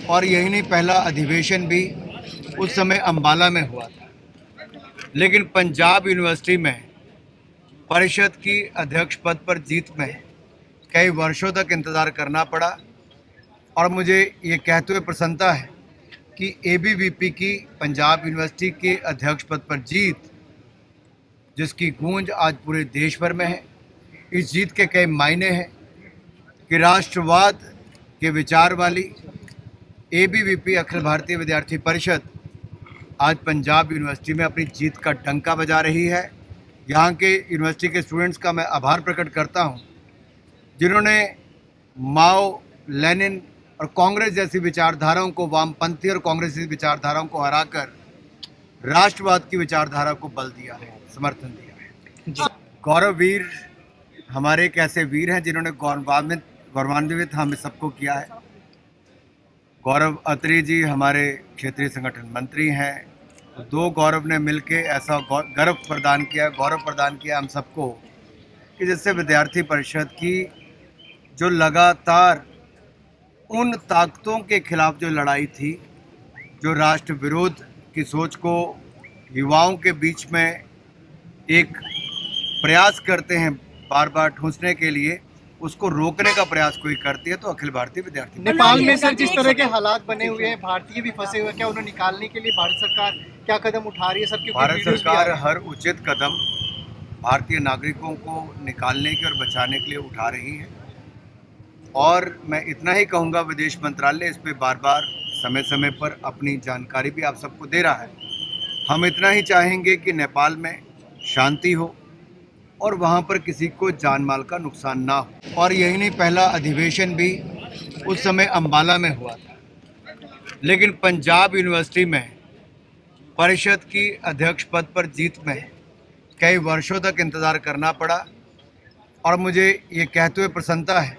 और यही नहीं, पहला अधिवेशन भी उस समय अम्बाला में हुआ था, लेकिन पंजाब यूनिवर्सिटी में परिषद की अध्यक्ष पद पर जीत में कई वर्षों तक इंतज़ार करना पड़ा। और मुझे ये कहते हुए प्रसन्नता है कि एबीवीपी की पंजाब यूनिवर्सिटी के अध्यक्ष पद पर जीत, जिसकी गूंज आज पूरे देश भर में है, इस जीत के कई मायने हैं कि राष्ट्रवाद के विचार वाली एबीवीपी अखिल भारतीय विद्यार्थी परिषद आज पंजाब यूनिवर्सिटी में अपनी जीत का डंका बजा रही है। यहाँ के यूनिवर्सिटी के स्टूडेंट्स का मैं आभार प्रकट करता हूँ, जिन्होंने माओ, लेनिन और कांग्रेस जैसी विचारधाराओं को, वामपंथी और कांग्रेस जैसी विचारधाराओं को हराकर राष्ट्रवाद की विचारधारा को बल दिया है, समर्थन दिया है। गौरव वीर हमारे एक ऐसे वीर हैं जिन्होंने गौरवान्वित हमें सबको किया है। गौरव अत्री जी हमारे क्षेत्रीय संगठन मंत्री हैं। दो गौरव ने मिलके ऐसा गौरव प्रदान किया हम सबको कि जिससे विद्यार्थी परिषद की जो लगातार उन ताकतों के खिलाफ जो लड़ाई थी, जो राष्ट्र विरोध की सोच को युवाओं के बीच में एक प्रयास करते हैं बार बार ठूंसने के लिए, उसको रोकने का प्रयास कोई करती है तो अखिल भारतीय विद्यार्थी। नेपाल में सर जिस तरह के हालात बने हुए हैं, भारतीय भी फंसे हुए हैं, क्या उन्हें निकालने के लिए भारत सरकार क्या कदम उठा रही है सर? क्योंकि भारत सरकार हर उचित कदम भारतीय नागरिकों को निकालने के और बचाने के लिए उठा रही है। और मैं इतना ही कहूँगा, विदेश मंत्रालय इस पर बार बार समय समय पर अपनी जानकारी भी आप सबको दे रहा है। हम इतना ही चाहेंगे कि नेपाल में शांति हो और वहाँ पर किसी को जान माल का नुकसान ना हो। और यही नहीं, पहला अधिवेशन भी उस समय अम्बाला में हुआ था, लेकिन पंजाब यूनिवर्सिटी में परिषद की अध्यक्ष पद पर जीत में कई वर्षों तक इंतज़ार करना पड़ा। और मुझे ये कहते हुए प्रसन्नता है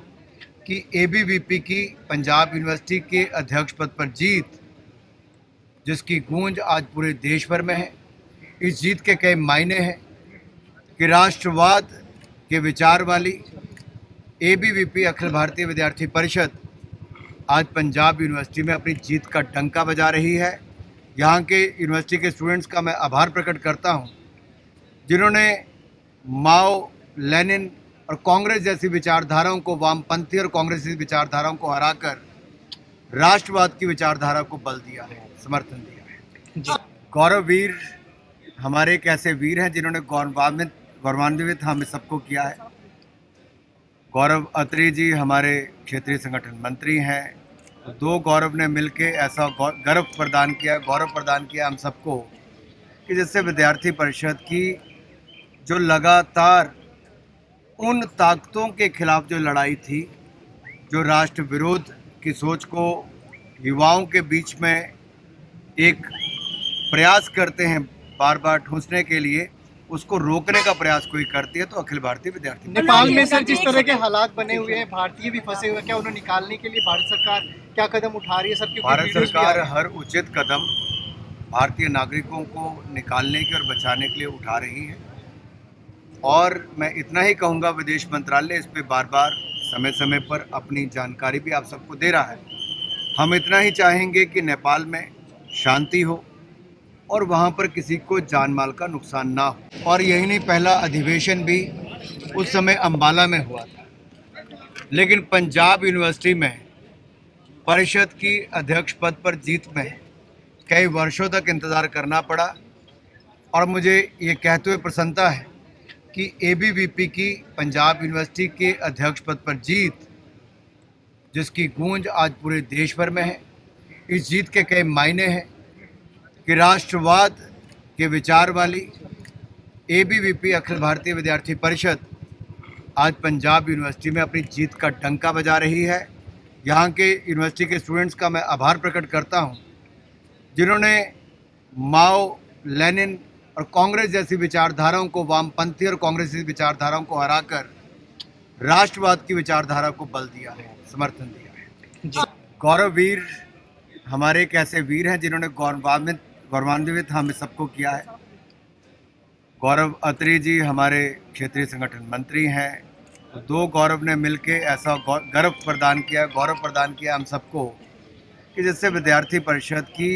कि एबीवीपी की पंजाब यूनिवर्सिटी के अध्यक्ष पद पर जीत, जिसकी गूंज आज पूरे देश भर में है, इस जीत के कई मायने हैं कि राष्ट्रवाद के विचार वाली एबीवीपी अखिल भारतीय विद्यार्थी परिषद आज पंजाब यूनिवर्सिटी में अपनी जीत का डंका बजा रही है। यहाँ के यूनिवर्सिटी के स्टूडेंट्स का मैं आभार प्रकट करता हूँ, जिन्होंने माओ, लेनिन और कांग्रेस जैसी विचारधाराओं को, वामपंथी और कांग्रेस जैसी विचारधाराओं को हराकर राष्ट्रवाद की विचारधारा को बल दिया है, समर्थन दिया है। गौरव वीर हमारे एक ऐसे वीर हैं जिन्होंने गौरवान्वित हमें सबको किया है। गौरव अत्री जी हमारे क्षेत्रीय संगठन मंत्री हैं। दो गौरव ने मिलके ऐसा गौरव प्रदान किया हम सबको कि जिससे विद्यार्थी परिषद की जो लगातार उन ताकतों के खिलाफ जो लड़ाई थी, जो राष्ट्र विरोध की सोच को युवाओं के बीच में एक प्रयास करते हैं बार बार ठूंसने के लिए, उसको रोकने का प्रयास कोई करती है तो अखिल भारतीय विद्यार्थी। नेपाल में सर जिस तरह के हालात बने हुए हैं, भारतीय भी फंसे हुए हैं, क्या उन्हें निकालने के लिए भारत सरकार क्या कदम उठा रही है सर? क्योंकि भारत सरकार हर उचित कदम भारतीय नागरिकों को निकालने के और बचाने के लिए उठा रही है। और मैं इतना ही कहूँगा, विदेश मंत्रालय इस पर बार बार समय समय पर अपनी जानकारी भी आप सबको दे रहा है। हम इतना ही चाहेंगे कि नेपाल में शांति हो और वहाँ पर किसी को जान माल का नुकसान ना हो। और यही नहीं, पहला अधिवेशन भी उस समय अम्बाला में हुआ था, लेकिन पंजाब यूनिवर्सिटी में परिषद की अध्यक्ष पद पर जीत में कई वर्षों तक इंतज़ार करना पड़ा। और मुझे ये कहते हुए प्रसन्नता है कि एबीवीपी की पंजाब यूनिवर्सिटी के अध्यक्ष पद पर जीत, जिसकी गूंज आज पूरे देश भर में है, इस जीत के कई मायने हैं कि राष्ट्रवाद के विचार वाली एबीवीपी अखिल भारतीय विद्यार्थी परिषद आज पंजाब यूनिवर्सिटी में अपनी जीत का डंका बजा रही है। यहाँ के यूनिवर्सिटी के स्टूडेंट्स का मैं आभार प्रकट करता हूँ, जिन्होंने माओ, लेनिन और कांग्रेस जैसी विचारधाराओं को, वामपंथी और कांग्रेस जैसी विचारधाराओं को हराकर राष्ट्रवाद की विचारधारा को बल दिया है, समर्थन दिया है। गौरव वीर हमारे एक ऐसे वीर हैं जिन्होंने गौरवान्वित हमें सबको किया है। गौरव अत्री जी हमारे क्षेत्रीय संगठन मंत्री हैं। दो गौरव ने मिलके ऐसा गौरव प्रदान किया हम सबको कि जिससे विद्यार्थी परिषद की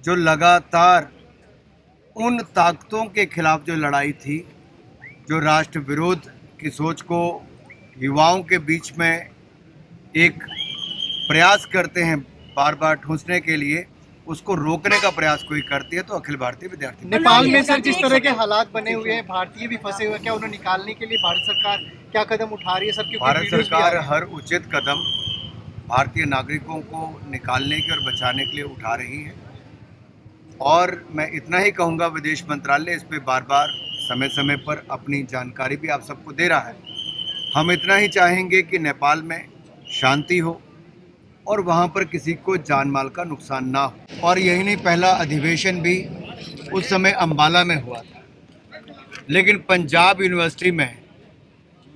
जो लगातार उन ताकतों के खिलाफ जो लड़ाई थी, जो राष्ट्र विरोध की सोच को युवाओं के बीच में एक प्रयास करते हैं बार बार ठूंसने के लिए, उसको रोकने का प्रयास कोई करती है तो अखिल भारतीय विद्यार्थी नेपाल में सर जिस तरह के हालात बने हुए हैं, भारतीय भी फंसे हुए हैं, क्या उन्हें निकालने के लिए भारत सरकार क्या कदम उठा रही है सर? क्योंकि भारत वीडियोस भी आ सरकार रहे हैं। हर उचित कदम भारतीय नागरिकों को निकालने के और बचाने के लिए उठा रही है। और मैं इतना ही कहूँगा, विदेश मंत्रालय इस पे बार बार समय समय पर अपनी जानकारी भी आप सबको दे रहा है। हम इतना ही चाहेंगे कि नेपाल में शांति हो और वहाँ पर किसी को जान माल का नुकसान ना हो। और यही नहीं, पहला अधिवेशन भी उस समय अम्बाला में हुआ था, लेकिन पंजाब यूनिवर्सिटी में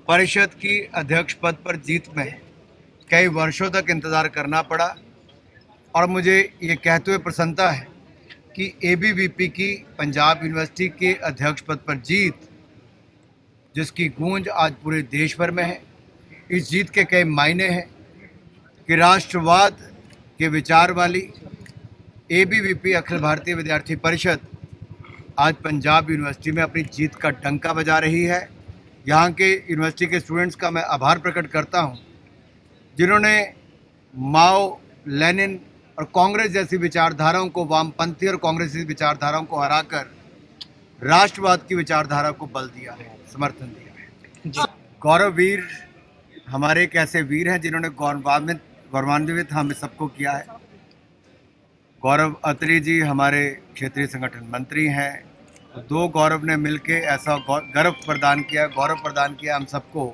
परिषद की अध्यक्ष पद पर जीत में कई वर्षों तक इंतज़ार करना पड़ा। और मुझे ये कहते हुए प्रसन्नता है कि एबीवीपी की पंजाब यूनिवर्सिटी के अध्यक्ष पद पर जीत, जिसकी गूंज आज पूरे देश भर में है, इस जीत के कई मायने हैं कि राष्ट्रवाद के विचार वाली एबीवीपी अखिल भारतीय विद्यार्थी परिषद आज पंजाब यूनिवर्सिटी में अपनी जीत का डंका बजा रही है। यहाँ के यूनिवर्सिटी के स्टूडेंट्स का मैं आभार प्रकट करता हूँ, जिन्होंने माओ, लेनिन और कांग्रेस जैसी विचारधाराओं को, वामपंथी और कांग्रेस जैसी विचारधाराओं को हराकर राष्ट्रवाद की विचारधारा को बल दिया है, समर्थन दिया है। गौरववीर हमारे एक ऐसे वीर हैं जिन्होंने गौरवान्वित हम सबको किया है। गौरव अत्री जी हमारे क्षेत्रीय संगठन मंत्री हैं। दो गौरव ने मिलके ऐसा गौरव प्रदान किया हम सबको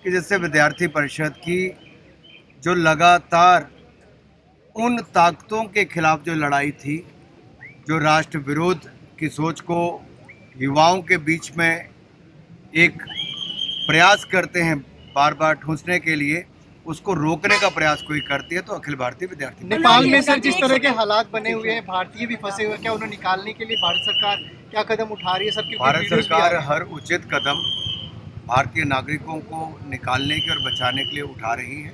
कि जिससे विद्यार्थी परिषद की जो लगातार उन ताकतों के खिलाफ जो लड़ाई थी, जो राष्ट्र विरोध की सोच को युवाओं के बीच में एक प्रयास करते हैं बार बार ठूंसने के लिए, उसको रोकने का प्रयास कोई करती है तो अखिल भारतीय विद्यार्थी। नेपाल में सर जिस तरह के हालात बने हुए हैं, भारतीय भी फंसे हुए हैं, क्या उन्हें निकालने के लिए भारत सरकार क्या कदम उठा रही है सर? क्योंकि भारत वीडियोस भी आ सरकार रहे हैं। हर उचित कदम भारतीय नागरिकों को निकालने के और बचाने के लिए उठा रही है।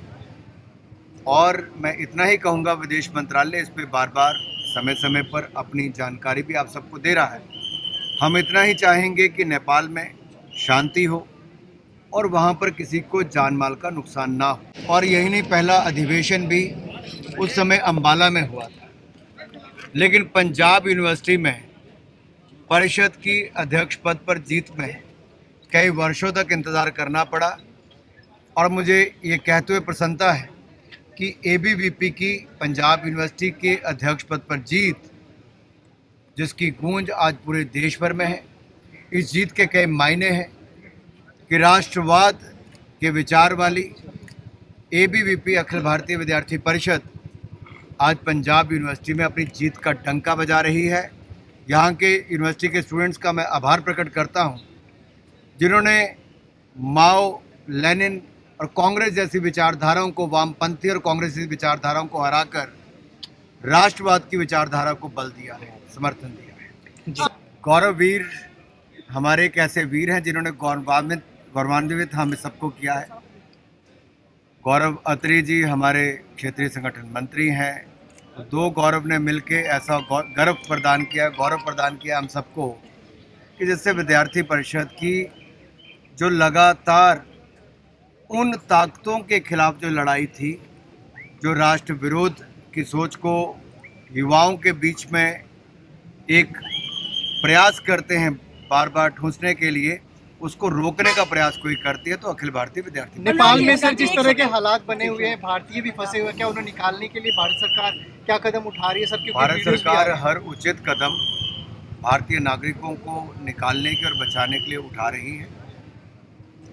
और मैं इतना ही कहूँगा, विदेश मंत्रालय इस पे बार बार समय समय पर अपनी जानकारी भी आप सबको दे रहा है। हम इतना ही चाहेंगे कि नेपाल में शांति हो और वहाँ पर किसी को जान माल का नुकसान ना हो। और यही नहीं, पहला अधिवेशन भी उस समय अम्बाला में हुआ था, लेकिन पंजाब यूनिवर्सिटी में परिषद की अध्यक्ष पद पर जीत में कई वर्षों तक इंतज़ार करना पड़ा। और मुझे ये कहते हुए प्रसन्नता है कि एबीवीपी की पंजाब यूनिवर्सिटी के अध्यक्ष पद पर जीत, जिसकी गूंज आज पूरे देश भर में है, इस जीत के कई मायने हैं कि राष्ट्रवाद के विचार वाली एबीवीपी अखिल भारतीय विद्यार्थी परिषद आज पंजाब यूनिवर्सिटी में अपनी जीत का डंका बजा रही है। यहाँ के यूनिवर्सिटी के स्टूडेंट्स का मैं आभार प्रकट करता हूँ, जिन्होंने माओ, लेनिन और कांग्रेस जैसी विचारधाराओं को, वामपंथी और कांग्रेस जैसी विचारधाराओं को हराकर राष्ट्रवाद की विचारधारा को बल दिया है, समर्थन दिया है। गौरववीर हमारे एक ऐसे वीर हैं जिन्होंने गौरवान्वित हम सबको किया है। गौरव अत्री जी हमारे क्षेत्रीय संगठन मंत्री हैं। दो गौरव ने मिलके ऐसा गौरव प्रदान किया हम सबको कि जिससे विद्यार्थी परिषद की जो लगातार उन ताकतों के खिलाफ जो लड़ाई थी, जो राष्ट्र विरोध की सोच को युवाओं के बीच में एक प्रयास करते हैं बार बार ठूंसने के लिए, उसको रोकने का प्रयास कोई करती है तो अखिल भारतीय विद्यार्थी। नेपाल में सर जिस तरह के हालात बने हुए हैं, भारतीय भी फंसे हुए हैं, क्या उन्हें निकालने के लिए भारत सरकार क्या कदम उठा रही है सर? क्योंकि भारत वीडियोस भी आ सरकार रहे हैं। हर उचित कदम भारतीय नागरिकों को निकालने के और बचाने के लिए उठा रही है।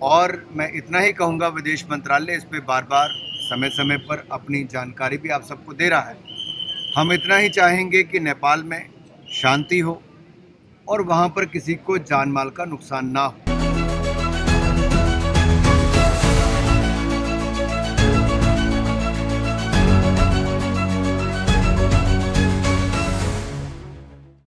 और मैं इतना ही कहूँगा, विदेश मंत्रालय इस पे बार बार समय समय पर अपनी जानकारी भी आप सबको दे रहा है। हम इतना ही चाहेंगे कि नेपाल में शांति हो और वहाँ पर किसी को जान माल का नुकसान ना हो।